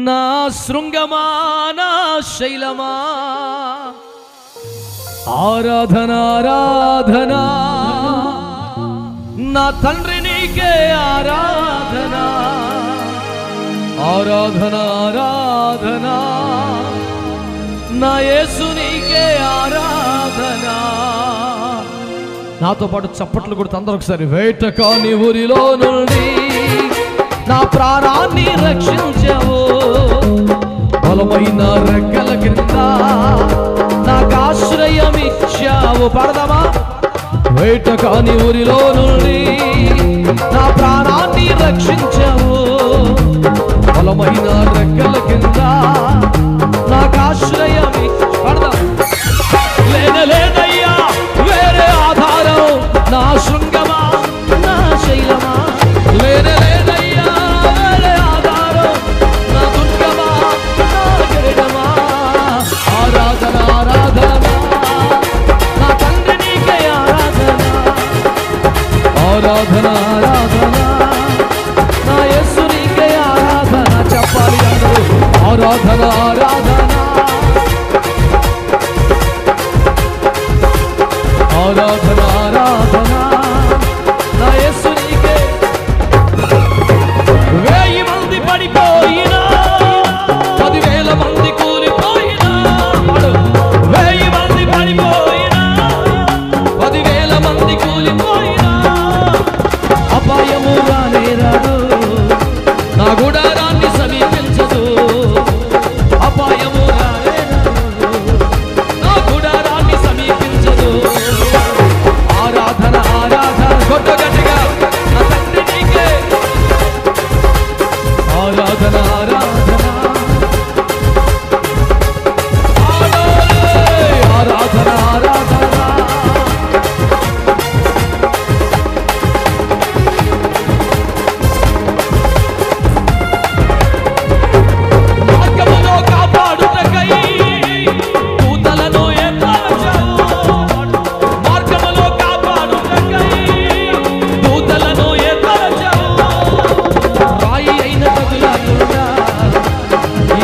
నా శృంగమా నా శైలమా ఆరాధన ఆరాధన నా తండ్రి నీకే ఆరాధన ఆరాధన ఆరాధన నా యేసు నీకే ఆరాధన. నాతో పాటు చప్పట్లు కొడుతూ అందరూ ఒకసారి. వేటకాని ఊరిలో నుండి నా ప్రాణాన్ని రక్షించావు, బలమైన రెక్కల కింద నాకు ఆశ్రయం ఇచ్చావు. పడదామా? వేటకాని ఊరిలో నుండి నా ప్రాణాన్ని రక్షించావు, బలమైన రెక్కల కింద నాకు ఆశ్రయం పడదాం. లేదయ్యా వేరే ఆధారం, నా శృంగమా నా శైలమా. లేదయ్యా వేరే ఆధారం, నా దుర్గమా నా కిరీటమా. ఆరాధన ఆరాధన నా తండ్రి నీకే ఆరాధన ఆరాధన ఆరాధన నా యేసు నీకే ఆరాధన. చెప్పాలి అందరూ. ఆరాధన ఆరాధన ఆరాధన ఆరాధన నా యేసు నీకే. 1000 మంది పడిపోయినా 10,000 మంది కూలిపోయినా, 1000 మంది పడిపోయినా 10,000 మంది కూలిపోయినా, అపాయము రానే రాదు, నా గుడారాన్ని సమీపించదు. అపాయము రానే రాదు, నా గుడారాన్ని సమీపించదు. ఆరాధన ఆరాధన కొట్ట గట్టిగా నా తండ్రి నీకే ఆరాధన ఆరాధన ఆరాధన ఆరాధన. మార్గములో కాపాడుటకై దూతలను ఏర్పరచావు, మార్గములో కాపాడుటకై దూతలను ఏర్పరచావు. రాయి అయిన తగులాకుండా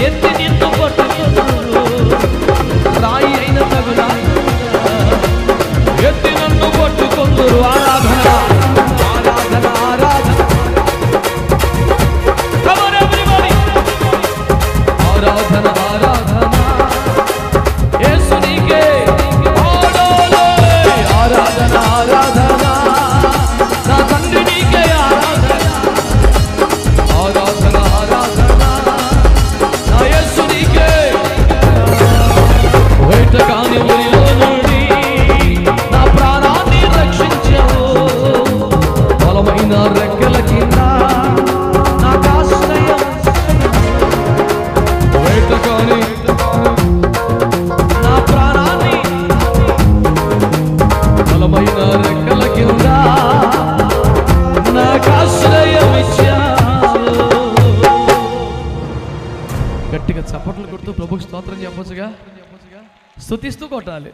ఎత్తి నిన్ను పట్టుకున్నారు, రాయి అయిన తగులాకుండా ఎత్తి నన్ను పట్టుకుందరు. ఆరాధన ఆరాధన ఆరాధన. Come on everybody. ఆరాధన ఆరాధన యేసు నీకే. ఆరాధన ఆరాధన నా తండ్రి నీకే ఆరాధన ఆరాధన ఆరాధన నా యేసు నీకే. వేటకాని ఊరిలో నుండి నా ప్రాణాన్ని రక్షించావు, బలమైన రెక్కల కింద నాకు ఆశ్రయం. వేటకాని నా ప్రాణాన్ని బలమైన రెక్కల కింద నాకు ఆశ్రయం ఇచ్చావు. గట్టిగా చప్పట్లు కొడుతూ ప్రభుకి స్తోత్రం చెప్పొచ్చుగా. స్తుతిస్తూ కొట్టాలి.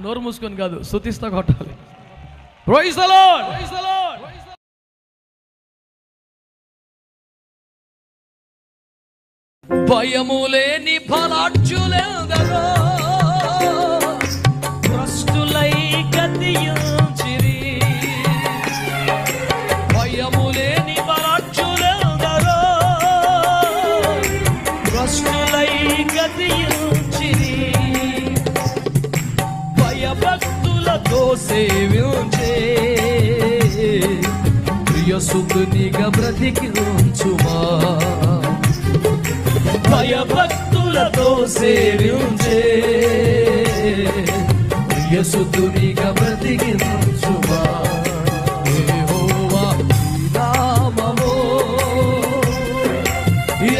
నోరు మూసుకొని కాదు, స్తుతిస్తూ కొట్టాలి. Praise the Lord. భయము లేని బలాఢ్యులెందరో భ్రష్టులై గతించిరి. భయము లేని బలాఢ్యులెందరో భ్రష్టులై గతించిరి. భయభక్తులతో సేవించే ప్రియసుతునిగా బ్రతికించుమా. భయభక్తులతో సేవించే ప్రియసుతునిగా బ్రతికించుమా. యెహోవా నామము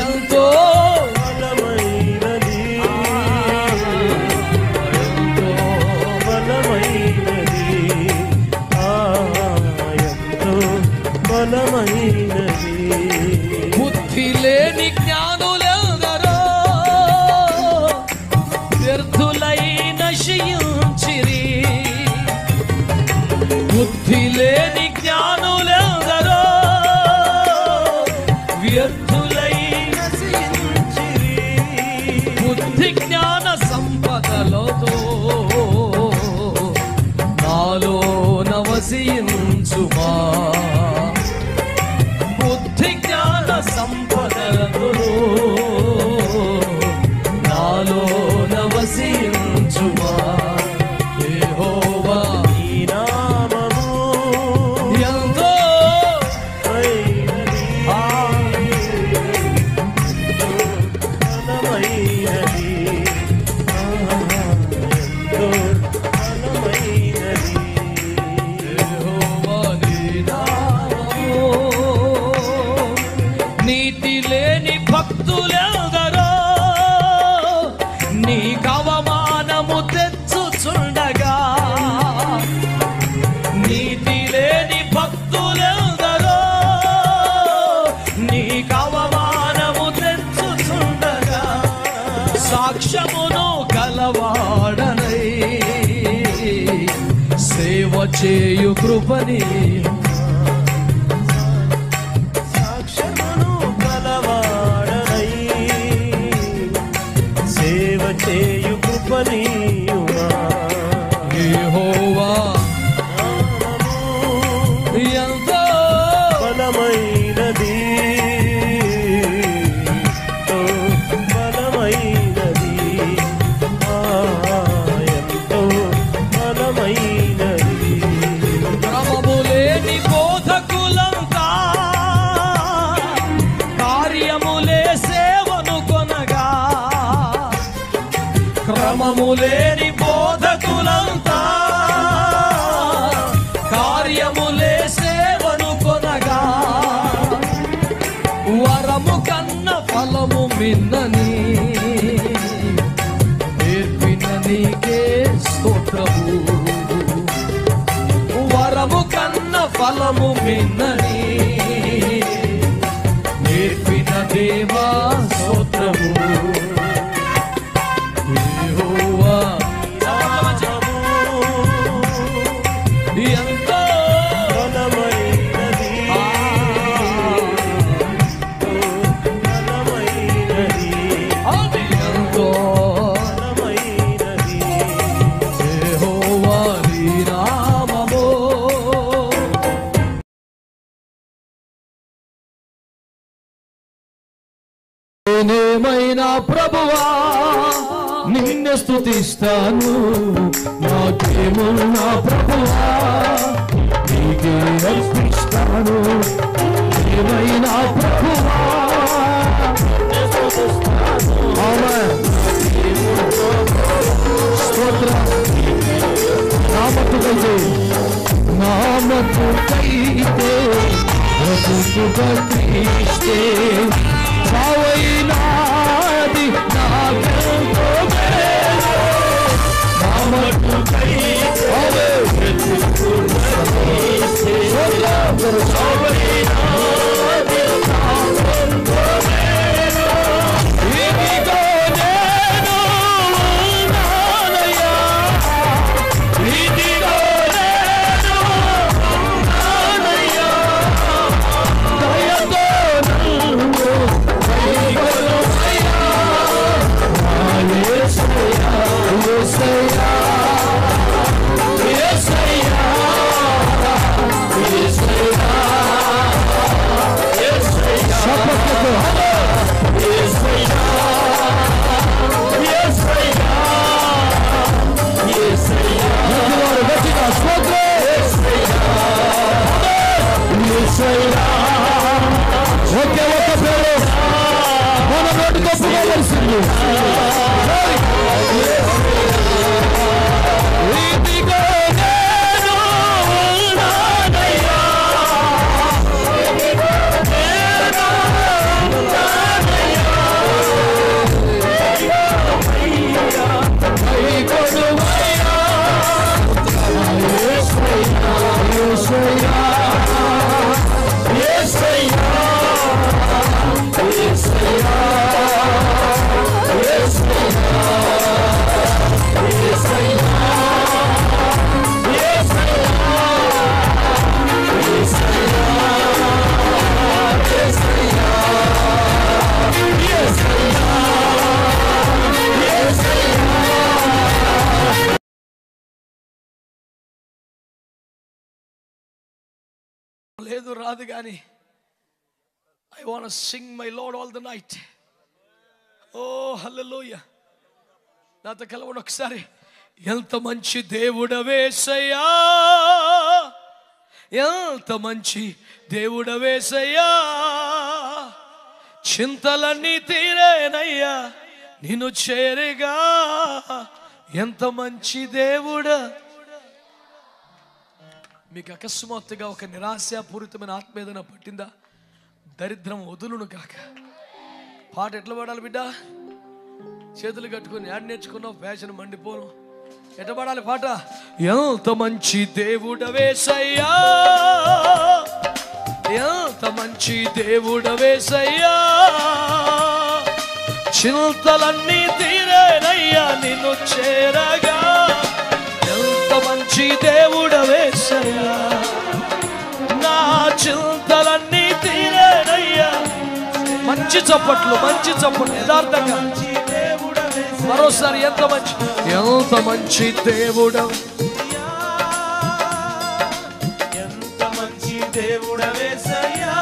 ఎంతో బలమైనది, ఎంతో బలమైనది, ఎంతో బలమైనది. బుద్ధి లేని జ్ఞానులెందరో వ్యర్థులై నశించిరి. కృపణలతో నాలో నవసించుమా, బుద్ధి జ్ఞాన సంపదలతో నాలో నవసించుమా. యెహోవా నీ నామము ఎంతో నీతి లేని భక్తులెందరో నీ కవమానము తెచ్చుచుండగా, నీతి లేని భక్తులెందరో నీ కవమానము తెచ్చుచుండగా, సాక్ష్యమును కలవాడనై సేవ చేయు కృపని, సాక్ష్యమును కలవాడనై సేవ చేయు కృపనీయుమా. యెహోవా ఎంతో బలమైనది, బలమైనది, ఎంతో బలమైనది. క్రమములేని బోధకులంతా కార్యములే సేవను కొనగా, క్రమములేని బోధకులంతా కార్యములే సేవను కొనగా, వరము కన్న ఫలము మిన్నని నేర్పిన నీకే స్తోత్రము, వరము కన్న ఫలము మిన్నని నేర్పిన దేవా స్తోత్రము. యెహోవా ఎంతో బలమైనది, బలమైనది, ఎంతో బలమైనది. యెహోవా నీ నామము. నేనేమైనా ప్రభువా నిన్ను స్తుతిస్తాను, నాకేమున్నా ప్రభువా నీకే అర్పిస్తాను. ఏమైనా ప్రభువా ఆమేన్. స్తోత్రం. నామతుకైతే బ్రతుకుగా క్రీస్తే చావైనాది నాకెంతో మేలు. నామతుకైతే బ్రతుకుగా క్రీస్తే చావైనాది నాకెంతో మేలు. ఇదిగో నేను ఉన్నానయ్యా, ఇదిగో నేను ఉన్నానయ్యా, దయతో నన్ను కైకొనుమయ్యా, నా యేసయ్యా, యేసయ్యా, యేసయ్యా, యేసయ్యా, యేసయ్యా. చప్పట్లతో యేసయ్యా, యేసయ్యా, యేసయ్యా. గట్టివారు గట్టిగా స్తోత్రం. యేసయ్యా. ఒకే ఒక్క పేరు మన నోటి గొప్పవలసింది. ఇదిగో నేను ఉన్నానయ్యా, నేను ఉన్నానయ్యా, కైకొనుమయ్యా, యేసయ్యా, యేసయ్యా, యేసయ్యా, యేసయ్యా, యేసయ్యా. లేదు రాదు కానీ I want sing my Lord all the night. Oh hallelujah. నాతో కలవండి ఒకసారి. ఎంత మంచి దేవుడవేసయ్యా, ఎంత మంచి దేవుడవేసయ్యా, చింతలన్నీ తీరేనయ్యా నిన్ను చేరగా, ఎంత మంచి దేవుడా. మీకు అకస్మాత్తుగా ఒక నిరాశాపూరితమైన ఆత్మ ఏదైనా పట్టిందా? దరిద్రం వదులును కాక. పాట ఎట్లా పాడాలి బిడ్డ? చేతులు కట్టుకొని యాడ్ నేర్చుకున్నావు, ఫ్యాషన్ మండిపోను. ఎట్లా పాడాలి పాట? ఎంత మంచి దేవుడవేసయ్యా, ఎంత మంచి దేవుడవేసయ్యా, చింతలన్నీ తీరేనయ్యా నిన్ను చేరగా, ఎంత మంచి దేవుడవేసయ్యా, నా చింతలన్నీ తీరేనయ్యా. మంచి చప్పట్లు, మంచి చప్పట్లు యథార్థంగా. మరోసారి ఎంత మంచి, ఎంత మంచి దేవుడు, ఎంత మంచి దేవుడవేసయ్యా,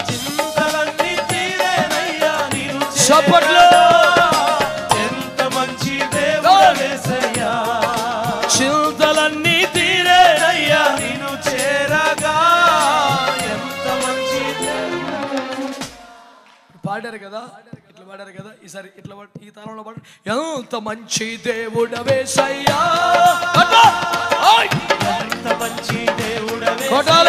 చింతలన్నీ తీరేనయ్యా నీవు చప్పట్లు. ఎంత మంచి దేవుడవేసయ్యా, చింతలన్నీ తీరేనయ్యా నిన్ను చేరగా, ఎంత మంచి పాడారు కదా, ఇట్లా పాడారు కదా. ఈసారి ఇట్లా ఈ తాళంలో పాడారు. ఎంత మంచి దేవుడవేసయ్యా, ఎంత మంచి దేవుడవేసయ్యా,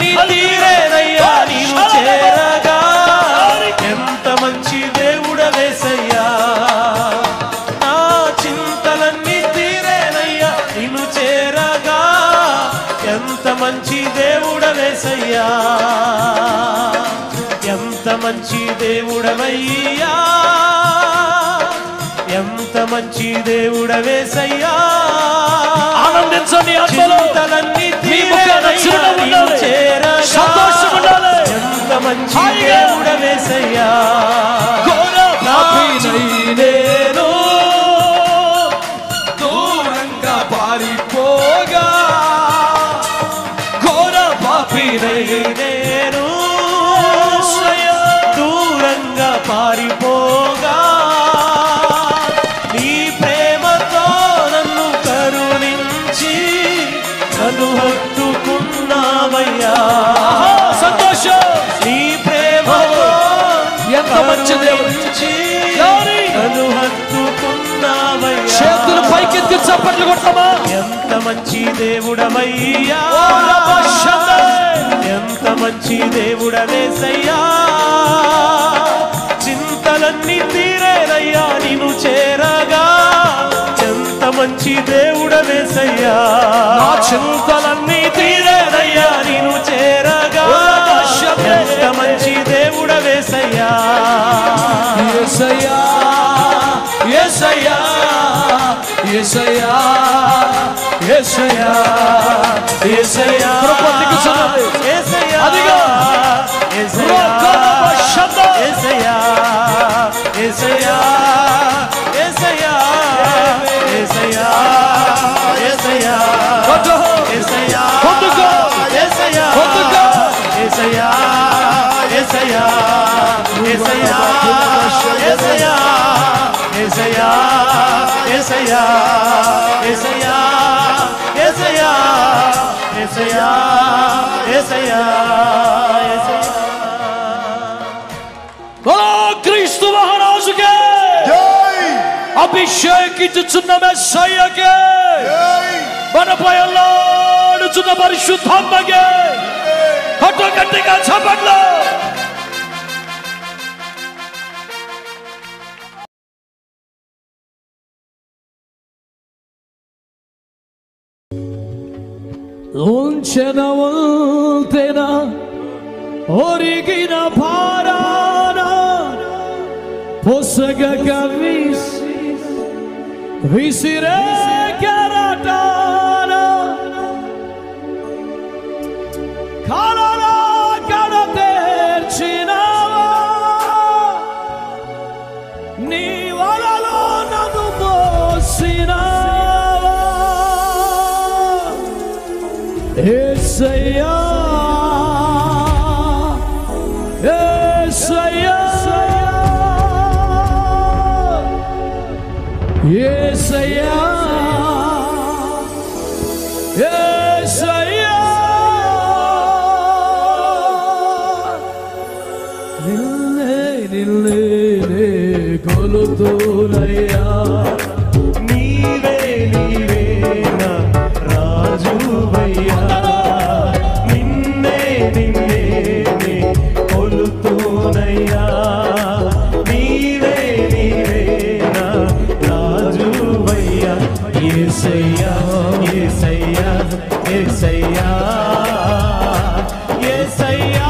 చింతలన్నీ తీరేనయ్యా నీవు చేరగా, ఎంత మంచి దేవుడవేసయ్యా, నా చింతలన్నీ తీరేనయ్యా నిన్ను చేరగా, ఎంత మంచి దేవుడవేసయ్యా, ఎంత మంచి దేవుడవయ్యా, ఎంత మంచి దేవుడవేసయ్యా. ఆనందించండి, చింతలన్నీ తీరేనయ్యా నీవు చేరగా, ఎంత మంచి దేవుడవేసయ్యా, నేను దూరంగా పారిపోగా, ఘోర పాపినై నేను దూరంగా పారిపోగా, నీ ప్రేమతో నన్ను కరుణించి నన్ను హత్తుకున్నావయ్యా. సంతోషం. నీ ప్రేమతో ఎంత మంచి దేవుడు, నన్ను హత్తుకున్నావయ్యా. చేతులు పైకెత్తి చప్పట్లు కొడతామా? ఎంత మంచి దేవుడవయ్యా, ఎంత మంచి దేవుడవేసయ్యా, చింతలన్నీ తీరేనయ్యా నిన్ను చేరగా, ఎంత మంచి దేవుడవేసయ్యా, నా చింతలన్నీ తీరేనయ్యా నిన్ను చేరగా, ఎంత మంచి దేవుడవేసయ్యా, యేసయ్యా, యేసయ్యా, యేసయ్యా, యేసయ్యా, యేసయ్యా, యేసయ్యా, అదిగో యేసయ్యా, యేసయ్యా, యేసయ్యా, యేసయ్యా, యేసయ్యా, యేసయ్యా, యేసయ్యా, యేసయ్యా, యేసయ్యా, యేసయ్యా, యేసయ్యా, యేసయ్యా, యేసయ్యా, యేసయ్యా, యేసయ్యా, యేసయ్యా, యేసయ్యా, యేసయ్యా, యేసయ్యా. క్రీస్తు మహారాజుకే అభిషేకించుచున్న మెస్సయ్యకే, మనపై అల్లాడుచున్న పరిశుద్ధాత్మకే అటు గట్టిగా చప్పట్లు. ఉంచెన వంతెన ఒరిగిన భారాన పొసగక విసిరే కెరటాన కాలరా కడ తెర్చినావా, నీ వలలో నన్ను మోసినావా, యేసయ్యా యేసయ్యా నిన్నే కొలుతునయ్యా నీవే నీవే నా రాజువయ్యా నిన్నే నిన్నే కొలుతునయ్యా నీవే నీవే నా రాజువయ్యా యేసయ్యా యేసయ్యా యేసయ్యా యేసయ్యా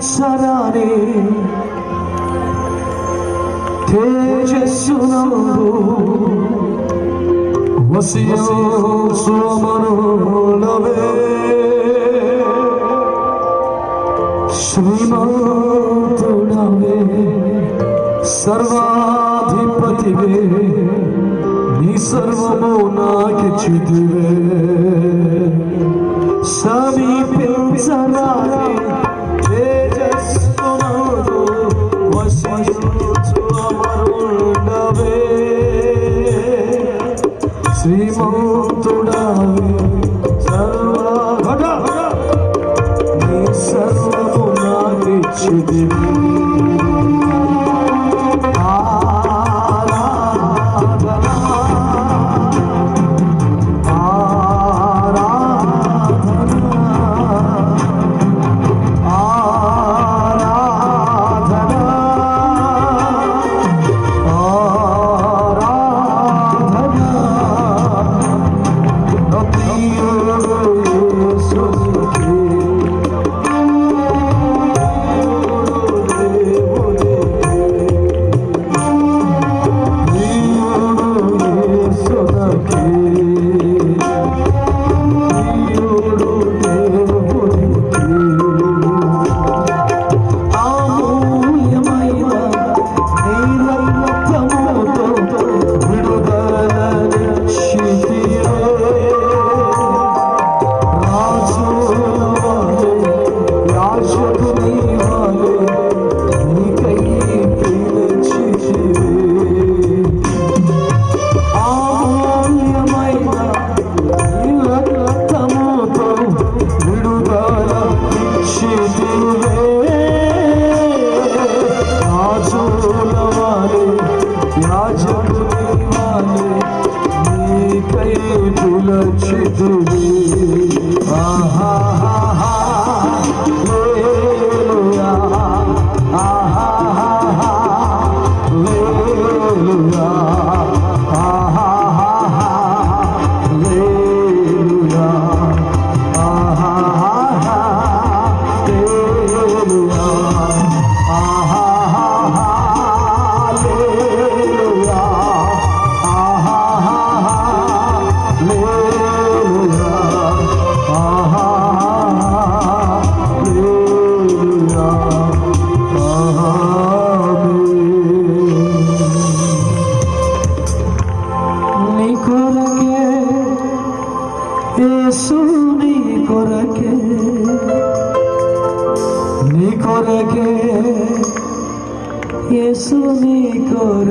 సరానే తేజస్సునందు వసియోసుమనులవే శ్రీమంతుడవే సర్వాధిపతివే నీ సర్వము నాకిచ్చితివే సమీపించరానే తేజస్సునందు వసియోసుమనులవే శ్రీమంతుడవే నీ సర్వము నాకిచ్చితివే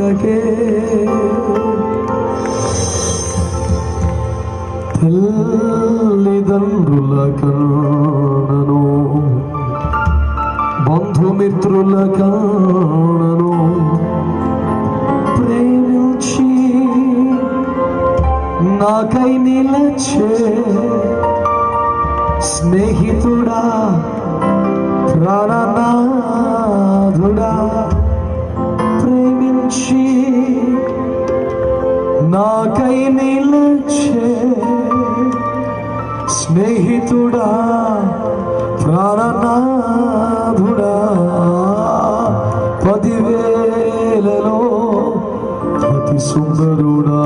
కొరకే తల్లిదండ్రుల కన్నను బంధుమిత్రుల కన్నను ప్రేమించి నాకై నిలచే స్నేహితుడా ప్రాణనాథుడా ప్రేమించి నాకై నిలచే స్నేహితుడా ప్రాణనాథుడా 10,000లో అతి సుందరుడా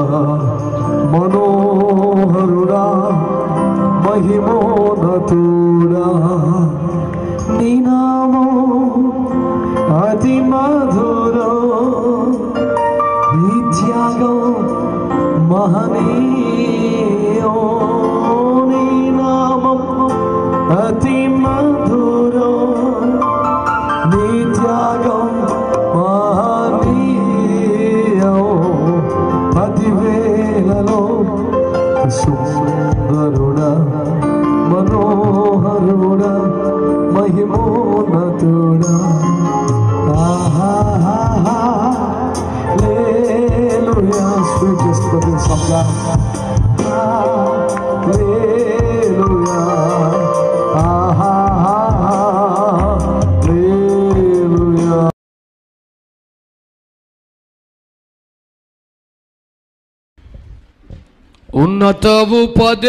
మనోహరుడా మహిమోన్నతుడా నీ నామం అతి మధురం నీ త్యాగం మహనీయం నీ నామం అతి మధురం నీ త్యాగం మహనీయం 10,000లో సుందరుడా మనోహరుడా మహిమోన్నతుడా హల్లెలూయా స్వీట్ సంగా హల్లెలూయా హల్లెలూయా ఉన్నత ఉపదేశమందునా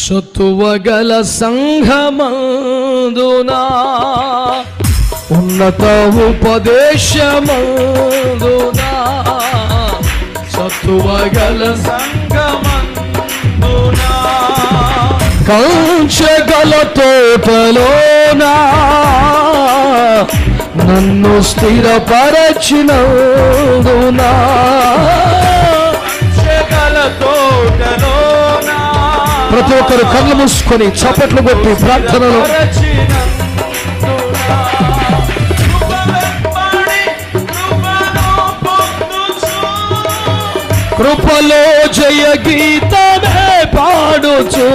సత్తువగల సంఘమందునా ఉన్నత ఉపదేశమందునా సత్తువగల సంఘమందునా కంచగల తోటలోనా నన్ను స్థిరపరచినందునా ప్రతి ఒక్కరు కళ్ళు మూసుకొని చప్పట్లు కొట్టి ప్రార్థనలు కృపలో జయ గీతనే పాడుచు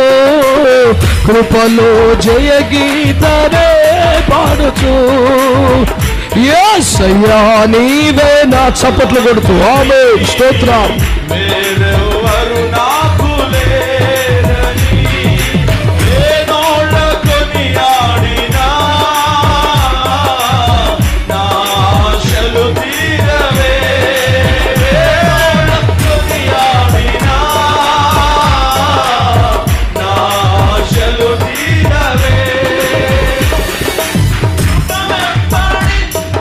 కృపలో జయ గీతనే పాడుచు యేసయ్యా నీవే నా చప్పట్లు కొడుతూ ఆమేన్ స్తోత్రం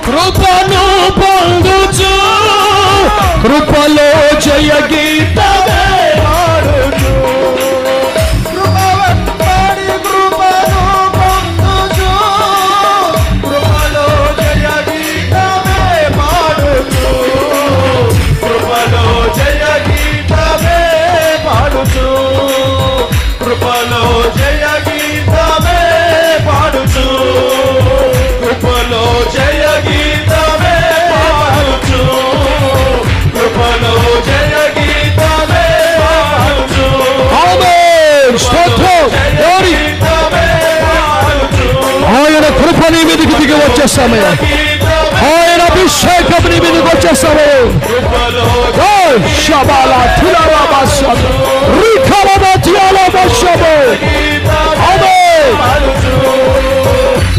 కృపను పొందుచు కృపలో జయ గీతమే పాడుచు కృపను పొందుచు కృపలో జయ గీతమే పాడుచు కృపలో జయ గీతమే పాడుచు కృపలో జయ గీతమే పాడుచు కృపలో జయ గీతమే పాడుచు కృపలో జయ గీతమే పాడుచు ఆమేన్ స్తోత్రం ఆయన కృప నీ మీదకి దిగి వచ్చే సమయం ఆయన అభిషేకం నీ మీదకి వచ్చే సమయం శబాల తులరాబాషబ రిఖలబతియాలబాషబ ఆమేన్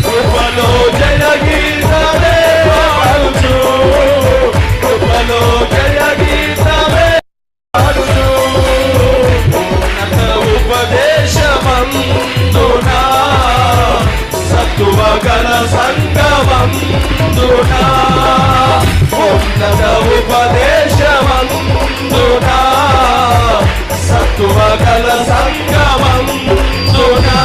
కృపలో జయ గీతమే పాడుచు కృపలో జయ గీతమే పాడుచు ఉన్నత ఉపదేశమందునా సత్తువగల సంగమందునా ఉన్నత ఉపదేశమందునా సత్తువగల సంగమందునా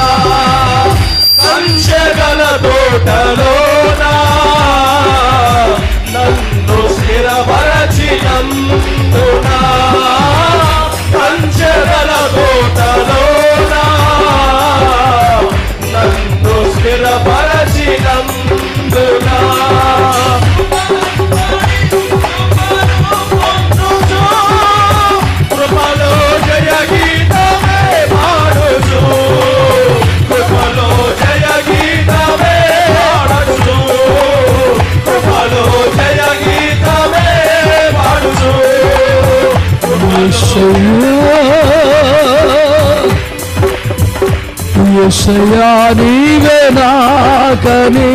యేసయ్యా నీవే నాకని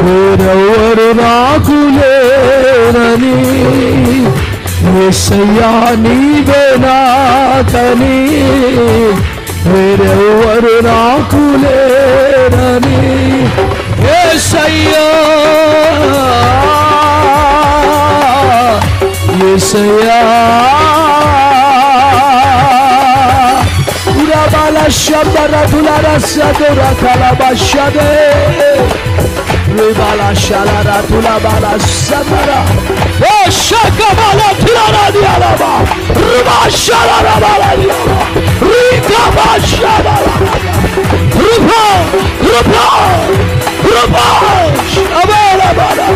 వేరెవరు నాకు లేరని యేసయ్యా నీవే నాకని వేరెవరు నాకు లేరని యేసయ్యా యేసయ్యా Urabala shabara tulara sadora kalabashade Ribala shalara tulabala sadara Oh shakabala tulara dialaba Riba shalara bala dialaba Rikaba shabala Rupa Shabala bala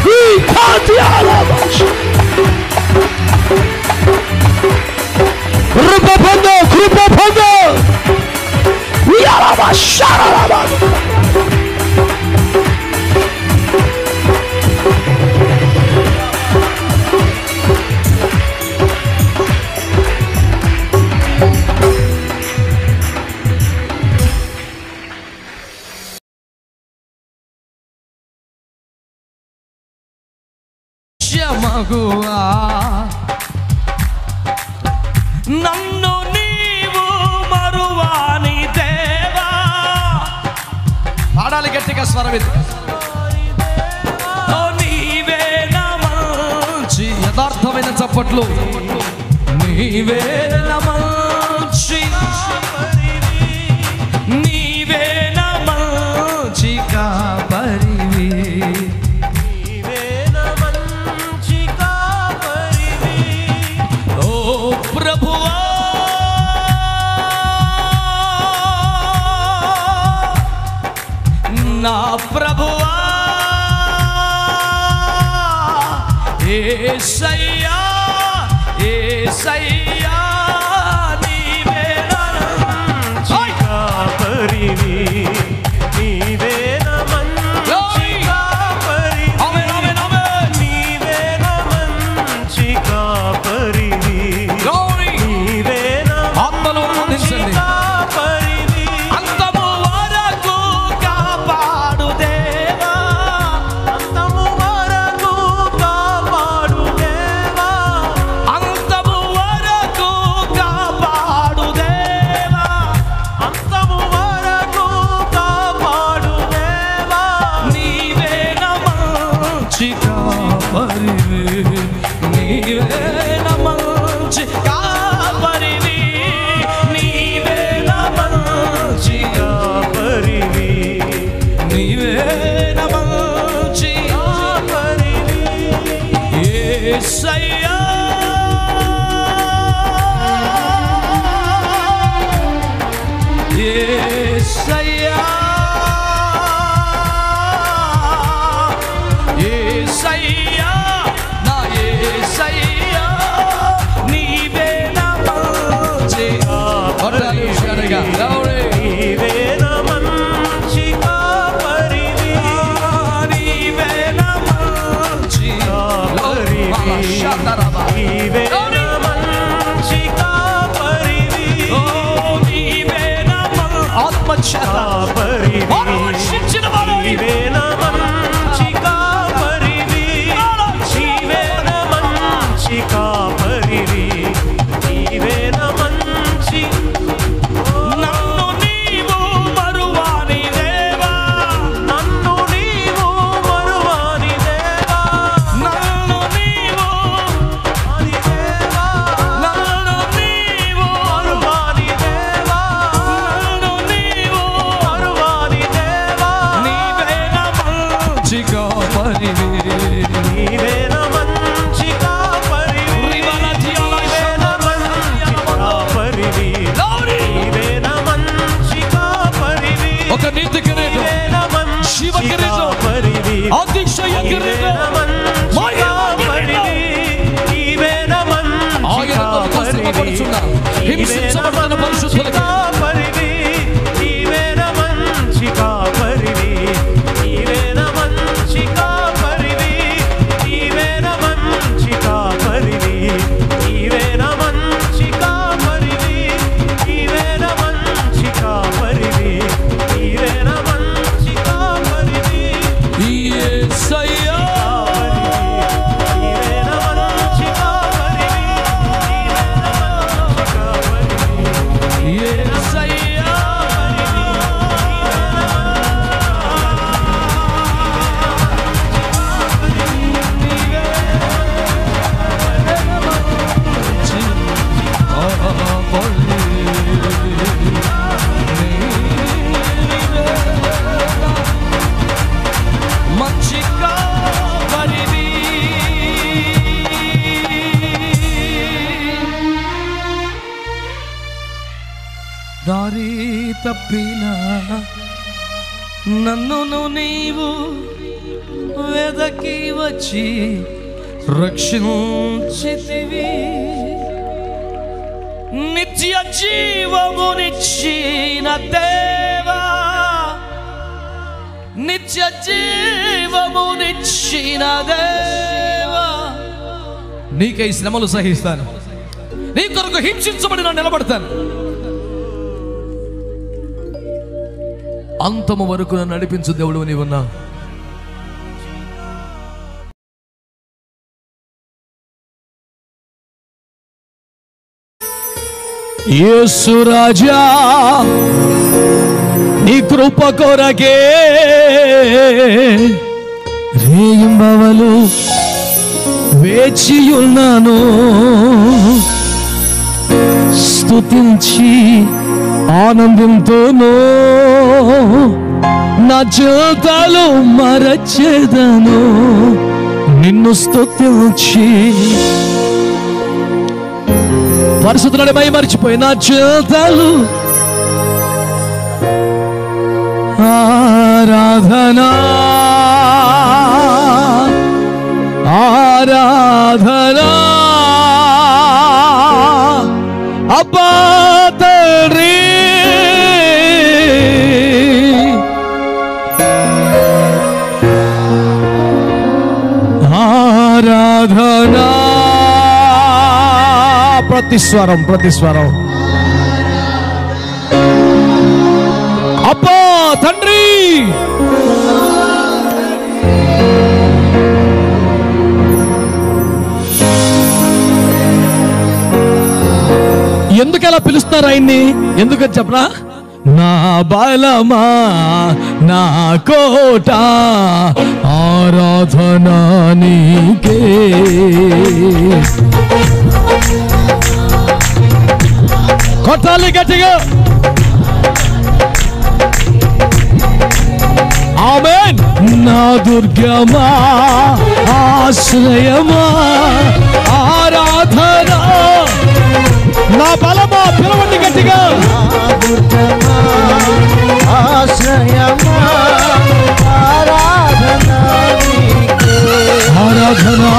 Rikati alaba Rupa Pando Yalaba Sharaba Shamagua Nanno నీవు మరువాని దేవా పాడాలి గట్టిగా స్వరమెత్తి నీవే నా మంచి యథార్థమైన చప్పట్లు నీవే నా మంచి నీవే నా మంచి కాపరివి నీవే నా మంచి కాపరివి ఓ ప్రభువా నా ప్రభువా యేసయ్యా యేసయ్యా నీవే నా మంచి కాపరివి నీవే నా మంచి కాపరివి ఆమేన్ ఆమేన్ ఆమేన్ నీవే నా మంచి కాపరివి నీవే నా ఆత్మలో ఆనందించండి Yesaya Yesaya Yesaya na Yesaya నీవే నా మంచి కాపరివి నీవే నా మంచి కాపరివి నీవే నా మంచి కాపరివి నీవే నా మంచి కాపరివి ఓ నీవే నా ఆత్మచాపరివి నీవే నా మంచి కాపరివి నీవే నా మంచి కాపరివి నీవే నా మంచి నన్ను నీవు మరువాని దేవా నన్ను నీవు మరువాని దేవా నన్ను నీవు మరువాని దేవా నన్ను నీవు మరువాని దేవా నన్ను నీవు మరువాని దేవా నీవే నా మంచి కాపరివి నీవే నా మంచి కాపరివి నీవే నా మంచి కాపరివి నీవే నా మంచి కాపరివి ఒక నీతి కిరీటం శివ కిరీటం అతిశయ కిరీటం నీవే నా మంచి కాపరివి హింసించబడుతున్న పరిశుద్ధులకు నీవే నా మంచి కాపరివి నీవే నా మంచి కాపరివి నీవే నా మంచి కాపరివి నీవే నా తప్పినా నన్ను నీవు వెదకి వచ్చి రక్షించితివి. నిత్య జీవమునిచ్చిన దేవా, నిత్య జీవమునిచ్చిన దేవా, నీకై శ్రమలు సహిస్తాను, నీ కొరకు హింసించబడి నేను నిలబడతాను, అంతము వరకు నన్ను నడిపించు దేవుడు నీవున్నా. యేసు రాజా నీ కృప కొరకే రేయింబవలు వేచియున్నాను, స్తుతించి ఆనందంతోనూ నా జీవితాలు మరచెదను, నిన్ను స్తుతించి. పరిశుద్ధులని మరిచిపోయి నా జీవితాలు ఆరాధనా ఆరాధనా అబ్బా తండ్రి, ఆరాధనా. ప్రతిస్వరం ప్రతిస్వరం. అబ్బా తండ్రి, ఎందుకు ఎలా పిలుస్తారు ఆయన్ని? ఎందుకని చెప్పరా? నా బలమా నా కోట ఆరాధనా నీకే, కొట్టాలి గట్టిగా. ఆమేన్. నా దుర్గమా ఆశ్రయమా ఆరాధనా, నా బలమా పిలవండి గట్టిగా. ఆశ్రయమా ఆరాధనా ఆరాధనా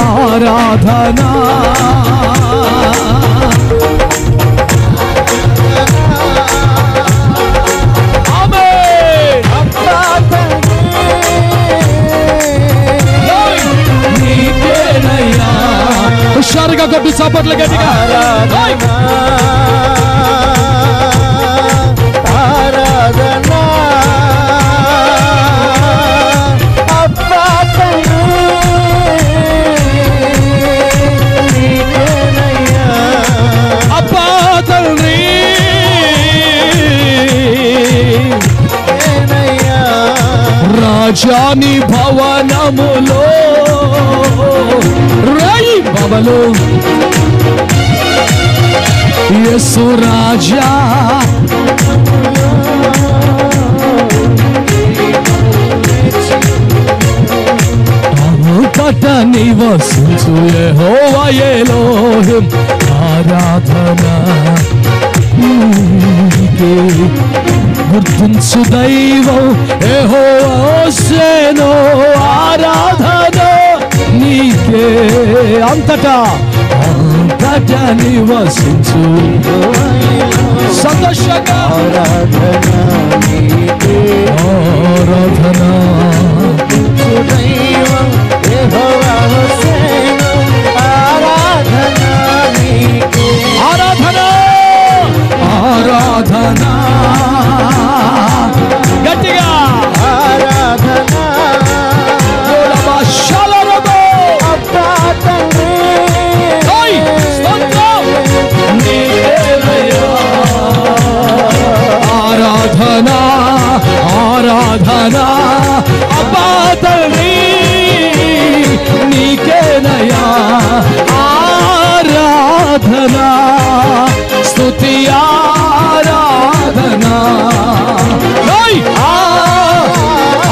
ఆరాధనా. హుషారుగా కొట్టు చప్పట్లు గట్టిగా. ఆరాధనా అబ్బా అబ్బా తండ్రి, రాజాని భవనములో రై బబలు యేసు రాజా అంతట నివసించు యెహోవా ఎలోహిం ఆరాధనా నీకే. గుర్తించు దైవం యెహోవా సేనో ఆరాధనా నీకే. అంతటా అంతటా నివసించు సంతోషంగా ఆరాధనా నీకే. ఆరాధనా దైవం యెహోవా సేనో ఆరాధనా నీకే. ఆరాధనా ఆరాధనా గట్టిగా. ఆరాధనా అబ్బా తండ్రి, ఆరాధనా ఆరాధనా అబ్బా తండ్రి నీకేనయా. ఆరాధనా స్తుతి ఆరాధనా.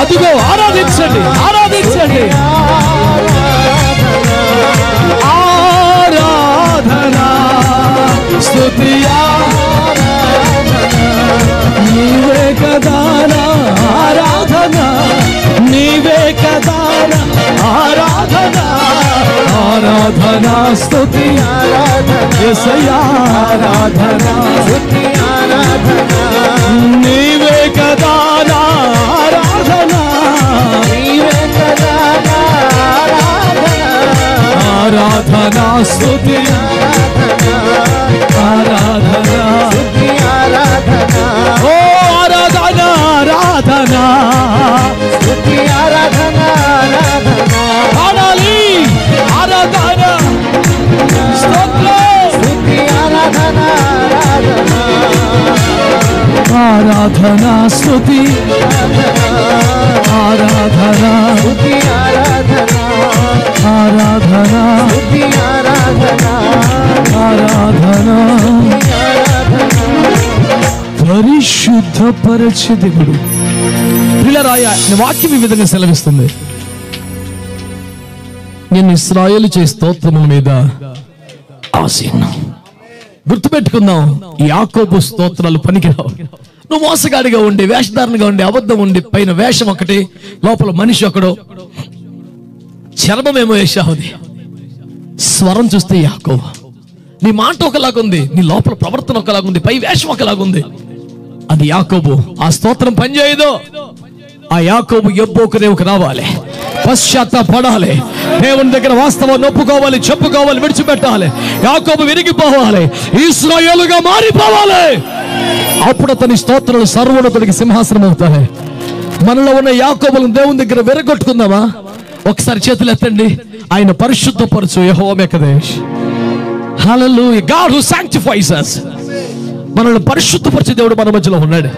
అదిగో ఆరాధించండి ఆరాధించండి. ఆరాధనా స్తుతి ఆరాధనా స్తుతి ఆరాధన యేసయ్యా ఆరాధన స్తుతి ఆరాధన నీవే కదా నా ఆరాధన నీవే కదా నా ఆరాధన ఆరాధన స్తుతి ఆరాధన స్తుతి ఆరాధన ఓ ఆరాధన ఆరాధన స్తుతి ఆరాధన ఆరాధన పాడాలి ఆరాధన స్తోత్రం స్తుతి ఆరాధన ఆరాధన స్తుతి ఆరాధన స్తుతి ఆరాధన ఆరాధన స్తుతి ఆరాధన ఆరాధన పరిశుద్ధపరచు దేవుడు. పిల్లరాయ వాక్యం ఈ విధంగా సెలవిస్తుంది, నేను ఇశ్రాయేలు చే స్తోత్రముల మీద ఆసీనం. గుర్తుపెట్టుకుందాం, యాకోబు స్తోత్రాలు పనికిరావు. నువ్వు మోసగాడిగా ఉండి, వేషధారణగా ఉండి, అబద్ధం ఉండి, పైన వేషం ఒకటి, లోపల మనిషి ఒకడు, చర్మమేమో యేషావుది. స్వరం చూస్తే యాకోబు. నీ మాట ఒకలాగుంది, నీ లోపల ప్రవర్తన ఒకలాగుంది, పై వేషం ఒకలాగుంది. అది యాకోబు. ఆ స్తోత్రం పనిచేయదు. ఆ యాకోబు ఎబ్బోకు రేవుకు రావాలి, పశ్చాత్తాపడాలి, దేవుని దగ్గర వాస్తవాన్ని ఒప్పుకోవాలి, చెప్పుకోవాలి, విడిచిపెట్టాలి. యాకోబు విరిగిపోవాలి, ఇశ్రాయేలుగా మారిపోవాలి. అప్పుడు అతని స్తోత్రాలు సర్వోన్నతుడికి సింహాసనం అవుతాయి. మనలో ఉన్న యాకోబులను దేవుని దగ్గర విరగొట్టుకుందామా? ఒకసారి చేతులు ఎత్తండి. ఆయన పరిశుద్ధపరచు యెహోవా మెకదేష్. Hallelujah. God who sanctifies us. మనల్ని పరిశుద్ధపరిచే దేవుడు మన మధ్యలో ఉన్నాడు.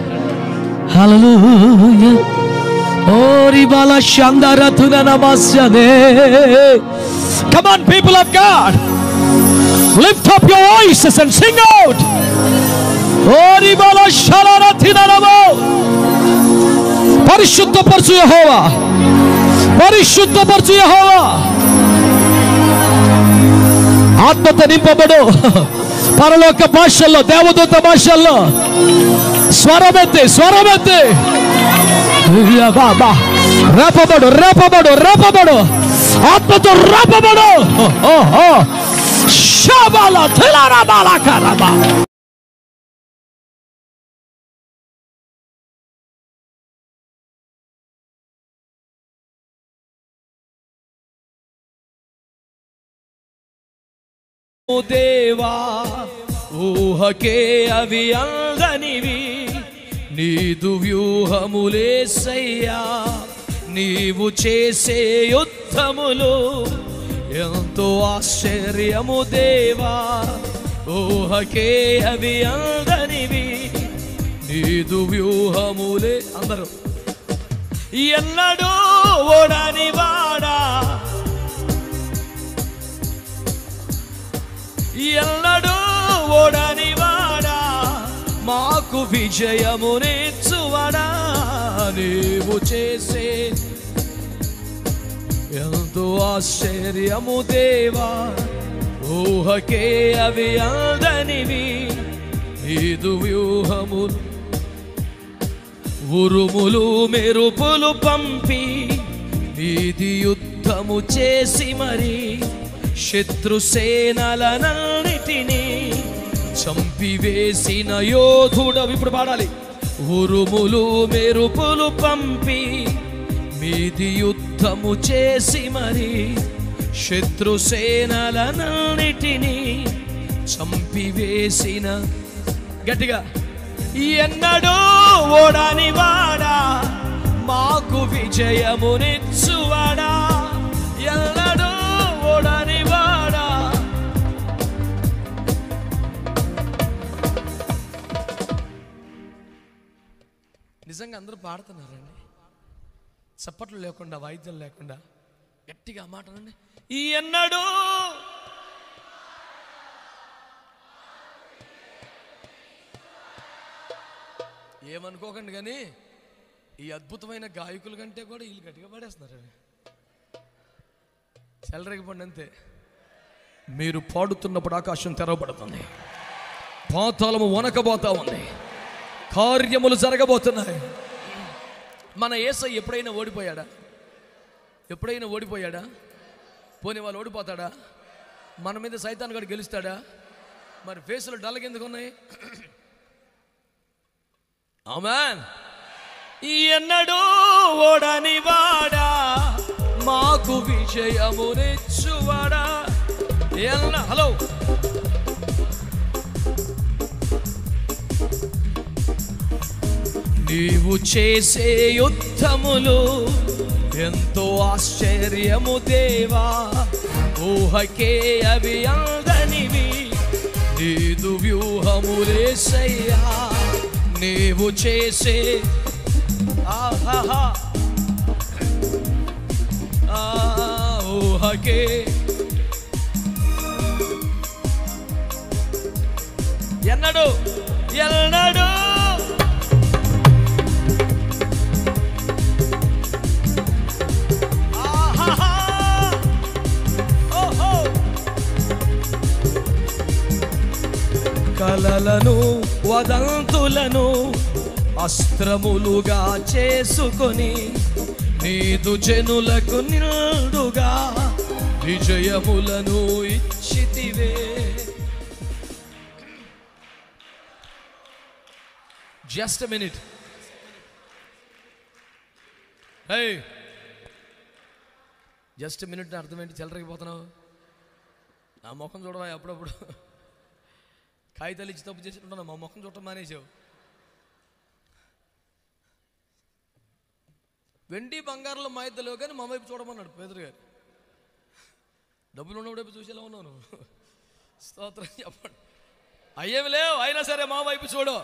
హల్లెలూయా. ఓరి బాల శాందరతున నమస్యనే. Come on, people of God, lift up your voices and sing out. ఓరి బాల శారరతిన నమో. పరిశుద్ధపరచు యెహోవా, పరిశుద్ధపరచు యెహోవా. ఆత్మతో నింపబడు. పరలోక భాషల్లో, దేవదూత భాషల్లో స్వరమెత్తి, స్వరమెత్తి. రేపబడు, రేపబడు, రేపబడు. ఆత్మతో రేపబడు. షాబాల తిలారాబాల కరాబా. దేవా ఊహకే అవి అందనివి, నీదు వ్యూహములేసయ్యా. నీవు చేసే యుద్ధములు ఎంతో ఆశ్చర్యము దేవా. ఊహకే అవి అందనివి, నీదు వ్యూహములే. అందరూ ఎన్నడూ ఓడని వాడా, ఎన్నడూ ఓడని వాడా, మాకు విజయమునిచ్చువడా. నీవు చేసే ఎంతో ఆశ్చర్యము దేవా. ఊహకే అవి అందనివి, నీదు వ్యూహములు. ఉరుములు మెరుపులు పంపి వీధి యుద్ధము చేసి మరి శత్రుసేనలనన్నిటినీ చంపివేసిన యోధుడవు. ఇప్పుడు పాడాలి. ఉరుములు మెరుపులు పంపి మీది యుద్ధము చేసి మరి శత్రుసేనలనన్నిటినీ చంపివేసిన. గట్టిగా ఎన్నడూ ఓడని వాడా, మాకు విజయమునిచ్చువాడా. ఎన్నడూ ఓడని వాడా. నిజంగా అందరూ పాడుతున్నారండి, చప్పట్లు లేకుండా, వాయిద్యం లేకుండా గట్టిగా మాటలండి. ఈ ఎన్నడూ ఏమనుకోకండి, కానీ ఈ అద్భుతమైన గాయకుల కంటే కూడా వీళ్ళు గట్టిగా పాడేస్తున్నారు. చెలరేగిపోండి అంతే. మీరు పాడుతున్నప్పుడు ఆకాశం తెరవబడుతుంది, పాతాళము వనకబోతా ఉంది, కార్యములు జరగబోతున్నాయి. మన యేసయ్య ఎప్పుడైనా ఓడిపోయాడా? ఎప్పుడైనా ఓడిపోయాడా? పోనీ వాళ్ళు ఓడిపోతాడా? మన మీద సైతాన్ గడు గెలుస్తాడా? మరి ఫేసులో డల్గా ఎందుకు ఉన్నాయి? ఆమేన్. ఎన్నడూ ఓడని వాడా, మాకు విజయమునిచ్చువాడా. హలో, నీవు చేసే యుద్ధములు ఎంతో ఆశ్చర్యము దేవా, ఊహకే అవి అందనివి, నీదు వ్యూహములేసయ్యా. నీవు చేసే ఆహా ఊహకే ఎన్నడు ఎన్నడు కలలను వదంతులను అస్త్రములుగా చేసుకొని నీదు జనులకు నిండుగా విజయములను ఇచ్చితివే. Just a minute. Hey, just a minute అర్థం ఏంటి? చెలరగిపోతున్నావు. నా ముఖం చూడవా? అప్పుడప్పుడు కాగితాలు ఇచ్చి తప్పు చేసినట్టున్నా, మా ముఖం చూడటం మానేసావు. వెండి బంగారంలో మా ఇద్దరు కానీ మా వైపు చూడమన్నాడు పేదరు గారు. డబ్బులు ఉన్నప్పుడు వైపు చూసేలా ఉన్నాను. స్తోత్రం చెప్పండి. అయ్యేవి లేవు, అయినా సరే మా వైపు చూడు.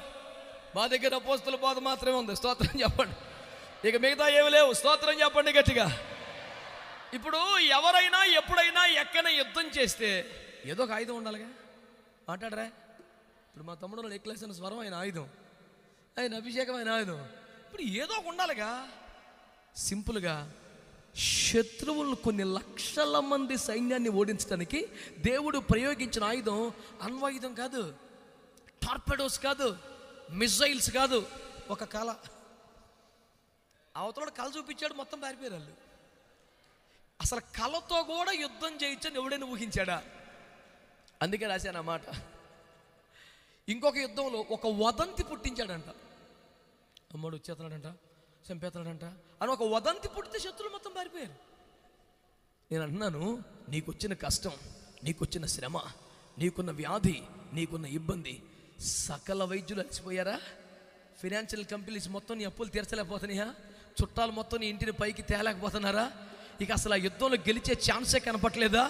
మా దగ్గర అపోస్తల బాధ మాత్రమే ఉంది. స్తోత్రం చెప్పండి. ఇక మిగతా ఏమి లేవు. స్తోత్రం చెప్పండి గట్టిగా. ఇప్పుడు ఎవరైనా ఎప్పుడైనా ఎక్కడైనా యుద్ధం చేస్తే ఏదో ఒక ఆయుధం ఉండాలిగా. మాట్లాడరా? ఇప్పుడు మా తమ్ముడు ఎక్లేసిన స్వరం ఆయన ఆయుధం, ఆయన అభిషేకం ఆయన ఆయుధం. ఇప్పుడు ఏదో ఒక ఉండాలిగా. సింపుల్గా శత్రువులను కొన్ని లక్షల మంది సైన్యాన్ని ఓడించడానికి దేవుడు ప్రయోగించిన ఆయుధం అణ్వాయుధం కాదు, టార్పెడోస్ కాదు, మిసైల్స్ కాదు, ఒక కళ. అవతల కళ చూపించాడు, మొత్తం పారిపోయారు వాళ్ళు. అసలు కళతో కూడా యుద్ధం చేయొచ్చని ఎవడైనా ఊహించాడా? అందుకే రాశాను ఆ మాట. ఇంకొక యుద్ధంలో ఒక వదంతి పుట్టించాడంట. అమ్మడు వచ్చేస్తున్నాడంట, చంపేస్తున్నాడంట అని ఒక వదంతి పుట్టితే శత్రువులు మొత్తం పారిపోయారు. నేను అంటున్నాను, నీకు వచ్చిన కష్టం, నీకు వచ్చిన శ్రమ, నీకున్న వ్యాధి, నీకున్న ఇబ్బంది, సకల వైద్యులు అలసిపోయారా? ఫైనాన్షియల్ కంపెనీస్ మొత్తం నీ అప్పులు తీర్చలేకపోతున్నాయా? చుట్టాలు మొత్తం నీ ఇంటిని పైకి తేలేకపోతున్నారా? ఇక అసలు ఆ యుద్ధంలో గెలిచే ఛాన్సే కనపట్లేదా?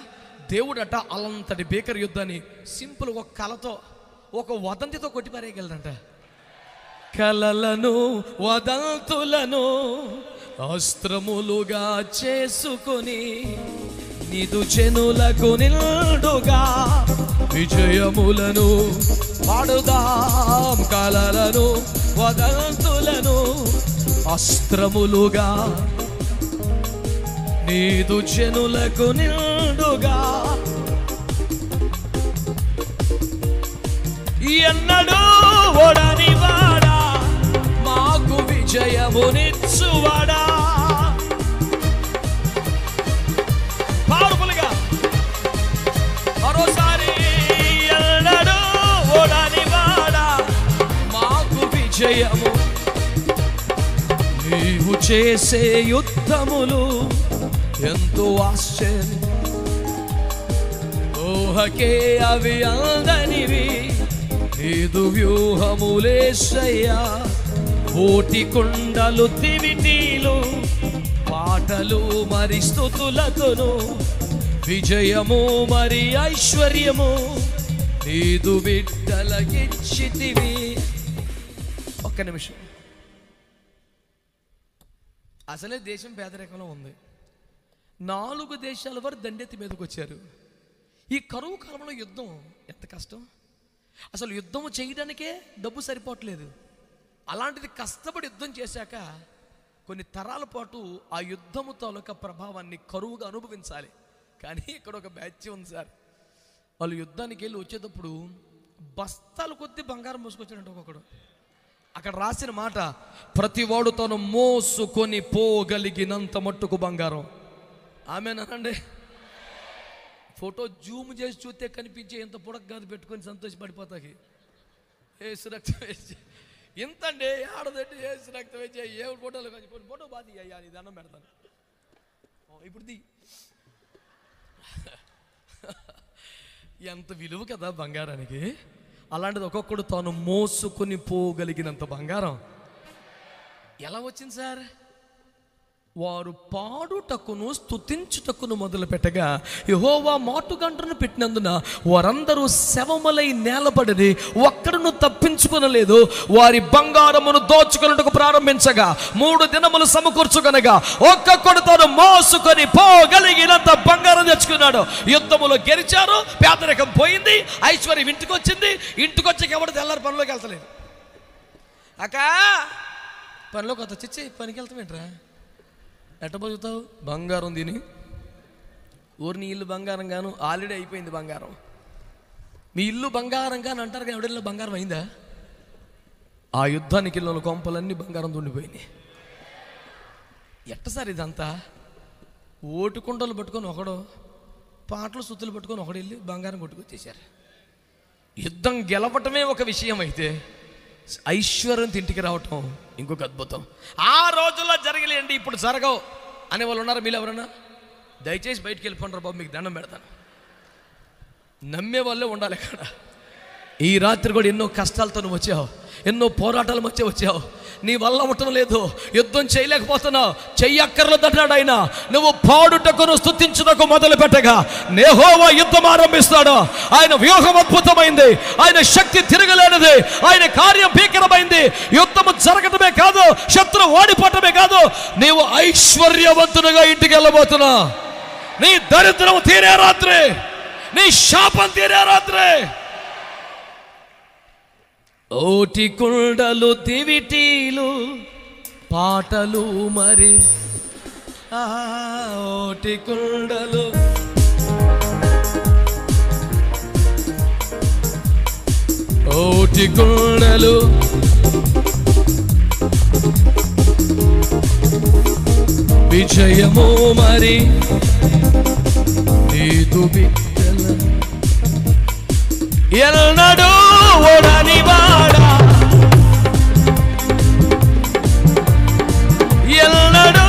దేవుడట అలాంటి భీకర యుద్ధాన్ని సింపుల్ ఒక కళతో, ఒక వదంతితో కొట్టిపారేయగలడంట. కలలను వదంతులను అస్త్రములుగా చేసుకొని నీదు జనులకు నిండుగా విజయములను పాడుదాం. కలలను వదంతులను అస్త్రములుగా నీదు జనులకు నిండుగా ఎన్నడూ ఓడని వాడా, మాకు విజయమునిచ్చువాడా. పవర్ఫుల్గా మరోసారి. ఎన్నడూ ఓడని వాడా, మాకు విజయము. నీవు చేసే యుద్ధములు ఎంతో ఆశ్చర్యం, ఊహకే అవి అందనివి, నీదు వ్యూహములేసయ్యా. కోటి కొండలు తివిటీలు పాటలు మరి స్తుతులతోను, విజయము మరి ఐశ్వర్యము నీదు బిడ్డలకిచ్చితివి. ఒక్క నిమిషం. అసలే దేశం పేదరికంలో ఉంది. 4 దేశాల వారు దండెత్తి మీదకి వచ్చారు. ఈ కరువు కాలంలో యుద్ధం ఎంత కష్టం. అసలు యుద్ధం చేయడానికే డబ్బు సరిపోవట్లేదు. అలాంటిది కష్టపడి యుద్ధం చేశాక కొన్ని తరాల పాటు ఆ యుద్ధము తాలూకా ప్రభావాన్ని కరువుగా అనుభవించాలి. కానీ ఇక్కడ ఒక బ్యాచ్ ఉంది సార్. వాళ్ళు యుద్ధానికి వెళ్ళి వచ్చేటప్పుడు బస్తాల కొద్ది బంగారం మోసుకొచ్చాడంట ఒక్కొక్కడు. అక్కడ రాసిన మాట, ప్రతివాడు తను మోసుకొని పోగలిగినంత మట్టుకు బంగారం. ఆమెనండి. ఫోటో జూమ్ చేసి చూస్తే కనిపించే ఇంత పొడక కాదు పెట్టుకొని సంతోషపడిపోతాకి. ఏసు రక్తం వేసి ఇంత అండి ఆడదండి, ఏసు రక్తం వేసి ఏ ఫోటోలు కొంచెం ఫోటో బాధ అయ్యా నీ దండం పెడతాను. ఇప్పుడు ఎంత విలువ కదా బంగారానికి. అలాంటిది ఒక్కొక్కడు తాను మోసుకొని పోగలిగినంత బంగారం ఎలా వచ్చింది సార్? వారు పాడుటకును స్తుతించుటకును మొదలు పెట్టగా యెహోవా మాటుగంటను పెట్టినందున వారందరూ శవములై నేలపడిరి, ఒక్కడును తప్పించుకొనలేదు. వారి బంగారమును దోచుకొనుటకు ప్రారంభించగా 3 దినములు సమకూర్చుకొనగా ఒక్కొక్కడు తాను మోసుకొని పోగలిగినంత బంగారం తెచ్చుకున్నాడు. యుద్ధములో గెలిచారు, పేదరికం పోయింది, ఐశ్వర్యం ఇంటికి వచ్చింది. ఇంటికి వచ్చాక ఎవడు తెల్లారి పనిలోకి వెళ్తలేదు. అక్క పనిలోకి వస్తా చిచ్చి పనికి వెళ్తామేంట్రా? ఎట్ట బతుకుతావు? బంగారం తిని. ఊరిని ఇల్లు బంగారం గాను ఆల్రెడీ అయిపోయింది బంగారం. మీ ఇల్లు బంగారం గాని అంటారు కానీ ఎవరిలో బంగారం అయిందా? ఆ యుద్ధానికి వెళ్ళిన కొంపలన్నీ బంగారం తుండిపోయినాయి. ఎట్ట సార్ ఇదంతా? ఓటుకుండలు పట్టుకొని ఒకడు, పాటలు సుత్తులు పట్టుకొని ఒకడు వెళ్ళి బంగారం కొట్టుకొచ్చేసారు. యుద్ధం గెలవటమే ఒక విషయం అయితే ఐశ్వర్యం ఇంటికి రావటం ఇంకొక అద్భుతం. ఆ రోజుల్లో జరగలేండి, ఇప్పుడు జరగవు అనే వాళ్ళు ఉన్నారు మీరు ఎవరన్నా? దయచేసి బయటికి వెళ్ళిపోండి బాబు, మీకు దండం పెడతాను. నమ్మే వాళ్ళే ఉండాలి ఇక్కడ. ఈ రాత్రి కూడా ఎన్నో కష్టాలతో నువ్వు వచ్చావు, ఎన్నో పోరాటాల మధ్య వచ్చావు. నీ వల్ల ఉండటం లేదు, యుద్ధం చేయలేకపోతున్నావు. చెయ్యక్కర్లేదన్నాడు ఆయన. నువ్వు పాడుటకును స్తుతించుటకు మొదలు పెట్టగా యెహోవా యుద్ధం ఆరంభిస్తాడు. ఆయన వ్యూహం అద్భుతమైంది, ఆయన శక్తి తిరగలేనిది, ఆయన కార్యం భీకరమైంది. యుద్ధము జరగటమే కాదు, శత్రువు ఓడిపోవటమే కాదు, నీవు ఐశ్వర్యవంతునిగా ఇంటికి వెళ్ళబోతున్నా. నీ దరిద్రం తీరే రాత్రి, నీ శాపం తీరే రాత్రి. ఓటి కుండలు దివిటీలు పాటలు మరి, ఓటి కుండలు ఓటి కుండలు విజయము మరి నీదు బిడ్డల ఎల్నడు ఓడని వాడా, ఎల్నడు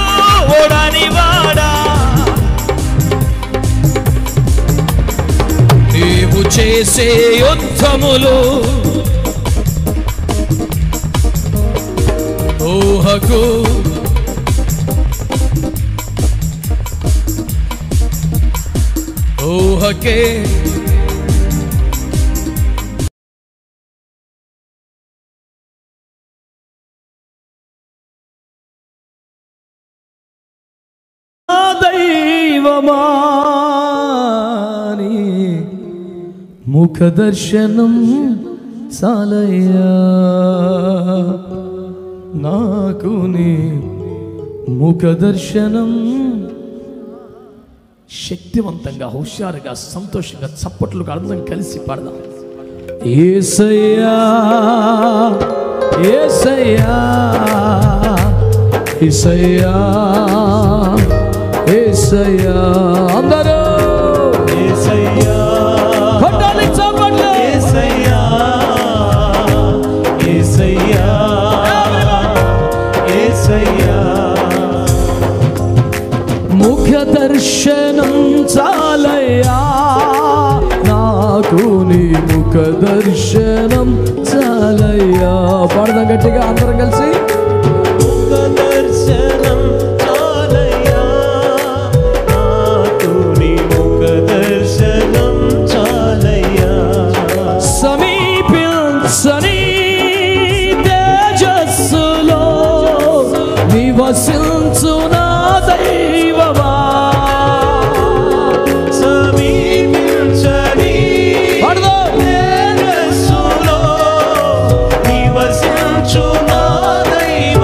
ఓడని వాడా, నీవు చేసే యుద్ధములు ఊహకు ఊహకే దైవమాని ముఖ దర్శనం చాలయ్యా, నాకు నీ ముఖ దర్శనం. శక్తివంతంగా, హుషారుగా, సంతోషంగా చప్పట్లుగా అందరం కలిసి పాడదాం. యేసయ్యా యేసయ్యా యేసయ్యా యేసయ్యా, అందరూ యేసయ్యా కొట్టాలి చప్పట్లు. యేసయ్యా యేసయ్యా యేసయ్యా, ముఖ దర్శనం చాలయ్యా, నాకు నీ ముఖ దర్శనం చాలయ్యా. పాడదాం గట్టిగా అందరం కలిసి. ముఖ దర్శనం చాలయ్యా, నాకు నీ ముఖ దర్శనం చాలయ్యా. సమీపించని తేజస్సులో నివసించు నా దైవమా, సమీపించని తేజస్సులో నివసించు నా దైవమా,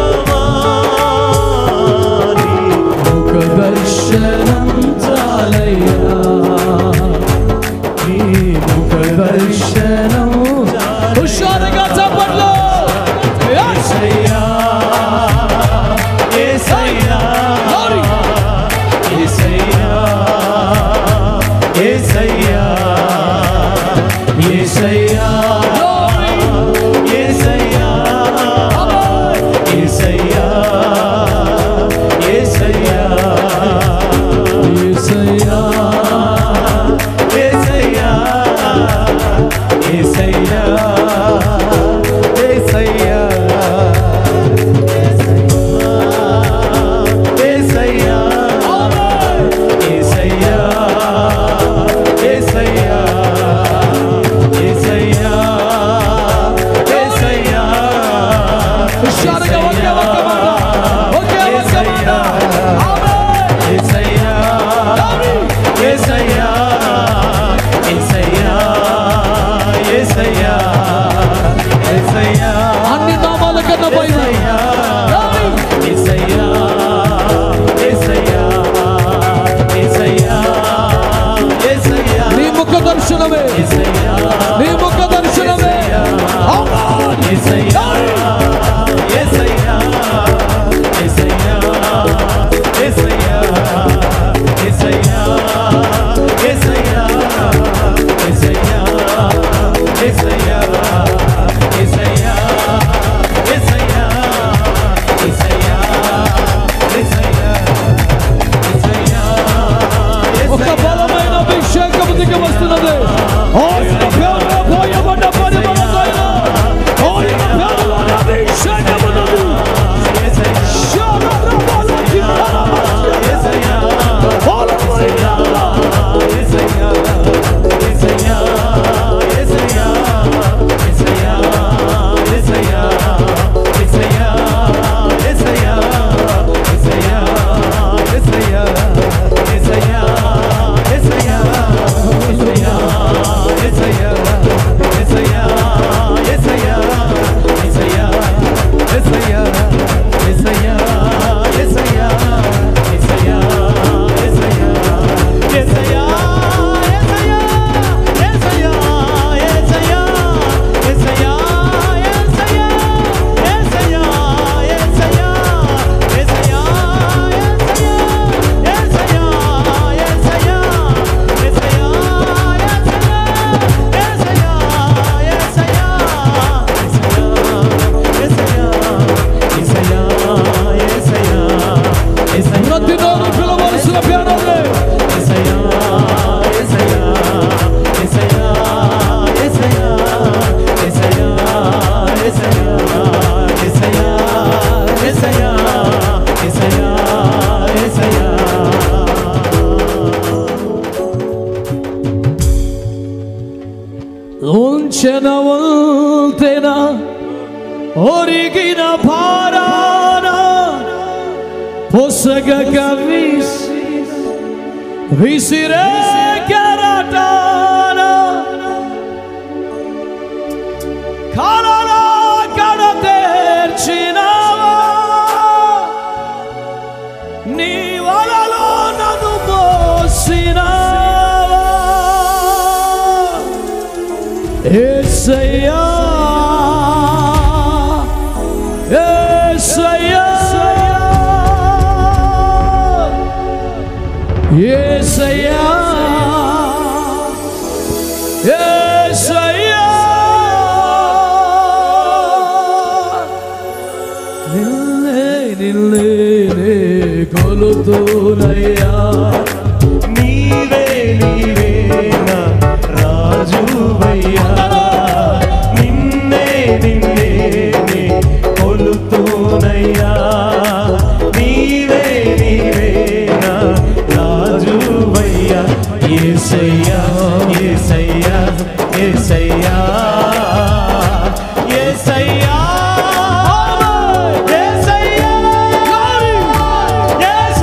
ఒక బలమైన అభిషేకము దిగి వస్తున్నది. ఆయన పేరులో పోయబడ్డ పరిమళమైన ఆయన పేరులోని అభిషేకము ఉన్నది. Voltena origina parana possega visire caratana kalala karaterchinava ni valalo nadu posinava Esaya Esaya Esaya Esaya Nille kolutunaya నీవే నీవే నా రాజువయ్యా నిన్నే నిన్నే నే కొలుతునయ్యా నీవే నీవే నా రాజువయ్యా యేసయ్యా యేసయ్యా యేసయ్యా యేసయ్యా Yes,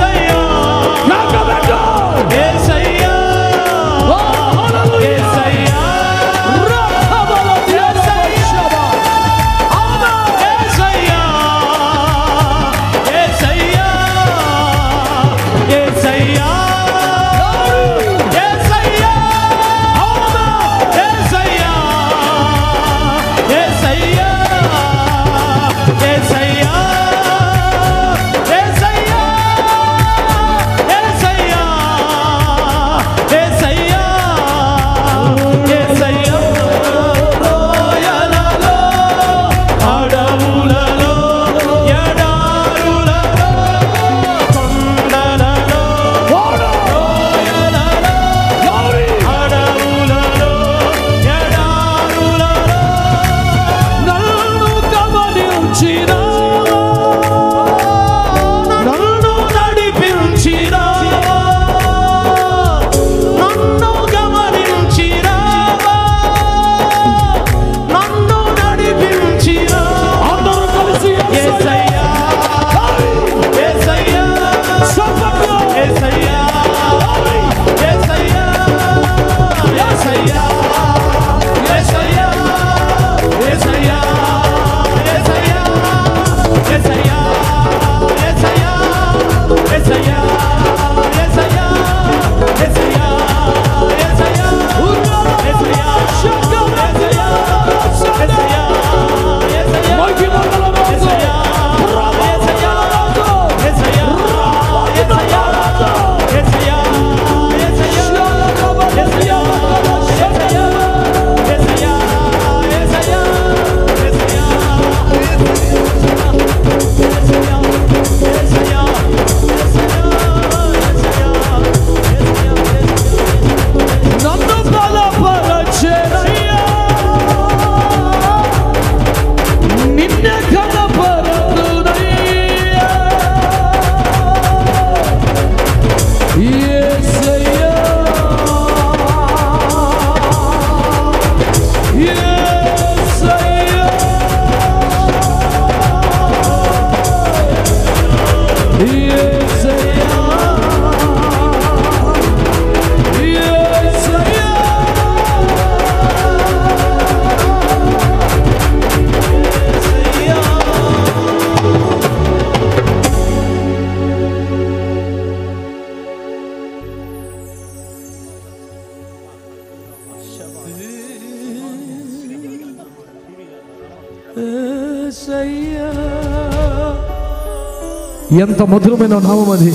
ఎంత మధురమైన నామం అది,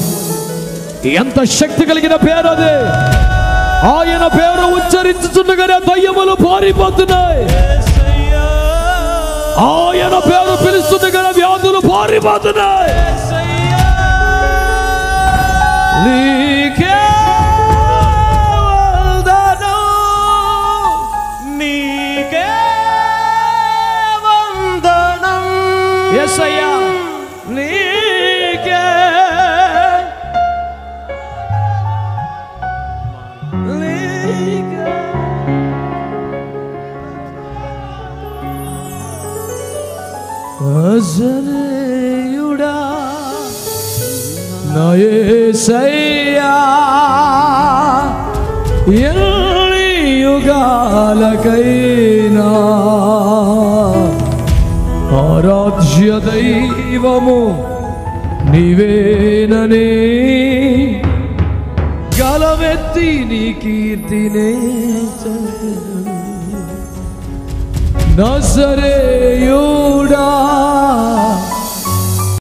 ఎంత శక్తి కలిగిన పేరు అది. ఆయన పేరు ఉచ్చరించుచుండగానే దయ్యములు పారిపోతున్నాయి. ఆయన పేరు పిలుస్తుండగానే వ్యాధులు పారిపోతున్నాయి. నీకే వందనం, నీకే వందనం యేసయ్యా, నీకే నజరేయుడా నా యేసయ్యా, ఎన్ని యుగాలకైనా ఆరాధ్య దైవము నీవేనని గలవెత్తి నీ కీర్తినే నజరేయుడా